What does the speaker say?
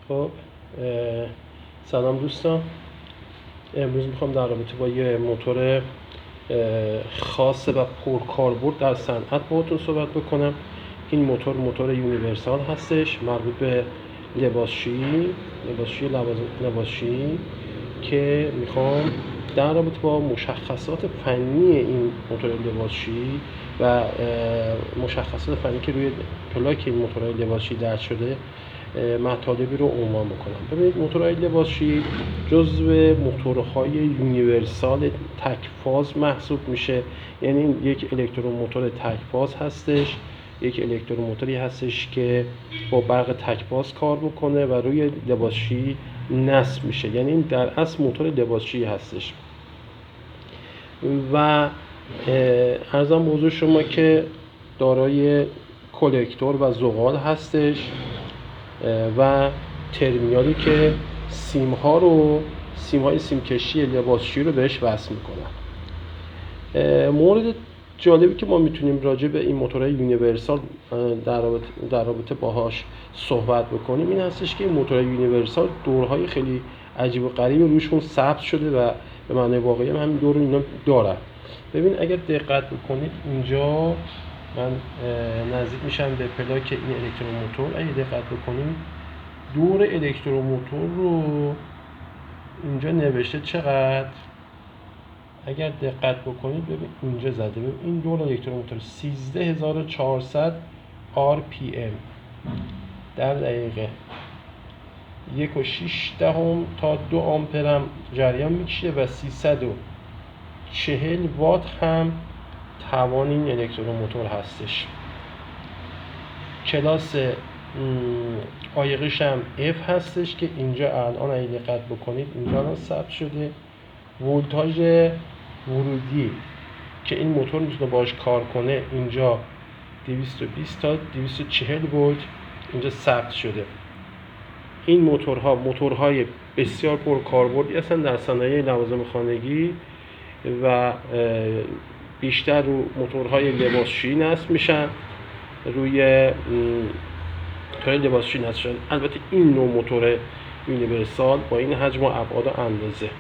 خب سلام دوستان، امروز میخوام در رابطه با یه موتور خاص و پرکاربرد در صنعت باهاتون صحبت بکنم. این موتور یونیورسال هستش، مربوط به لباسشویی که میخوام در رابطه با مشخصات فنی این موتور لباسشویی و مشخصات فنی که روی پلاک این موتورهای لباسشویی درج شده مطالبی رو عنوان بکنم. ببینید، موتورهای لباسشویی جزو موتورهای یونیورسال تک فاز محسوب میشه. یعنی یک الکتروموتور تک فاز هستش، یک الکتروموتوری هستش که با برق تک فاز کار بکنه و روی لباسشویی نصب میشه. یعنی در اصل موتور لباسشویی هستش و عرضم به حضور شما که دارای کلکتور و زغال هستش و ترمینالی که سیم‌های سیمکشی لباسشویی رو بهش وصل میکنن. مورد جالبی که ما میتونیم راجع به این موتورهای یونیورسال در رابطه باهاش صحبت بکنیم این هستش که این موتورهای یونیورسال دورهای خیلی عجیب و غریبی روشون ثبت شده و به معنای واقعی هم همین دور اینا دارن. ببین، اگر دقت بکنید اینجا من نزدیک میشم به پلاک این الکتروموتور. اگه دقت بکنیم دور الکتروموتور رو اینجا نوشته چقدر. اگر دقت بکنید ببین اینجا زده، ببین این دور الکتروموتور 13400 RPM در دقیقه 1.6 تا 2 آمپر هم جریان میکشه و 340 وات هم توان این الکتروموتور هستش. کلاس عایقش هم F هستش که اینجا الان اگه دقت بکنید اینجا الان ثبت شده. ولتاژ ورودی که این موتور میتونه باش کار کنه اینجا 220 تا 240 ولت اینجا ثبت شده. این موتورهای بسیار پرکاربردی هستن در صنایع لوازم خانگی و بیشتر رو موتورهای لباسشویی نصب میشن، روی لباسشویی نصب شدن. البته این نوع موتور یونیورسال با این حجم و ابعاد و اندازه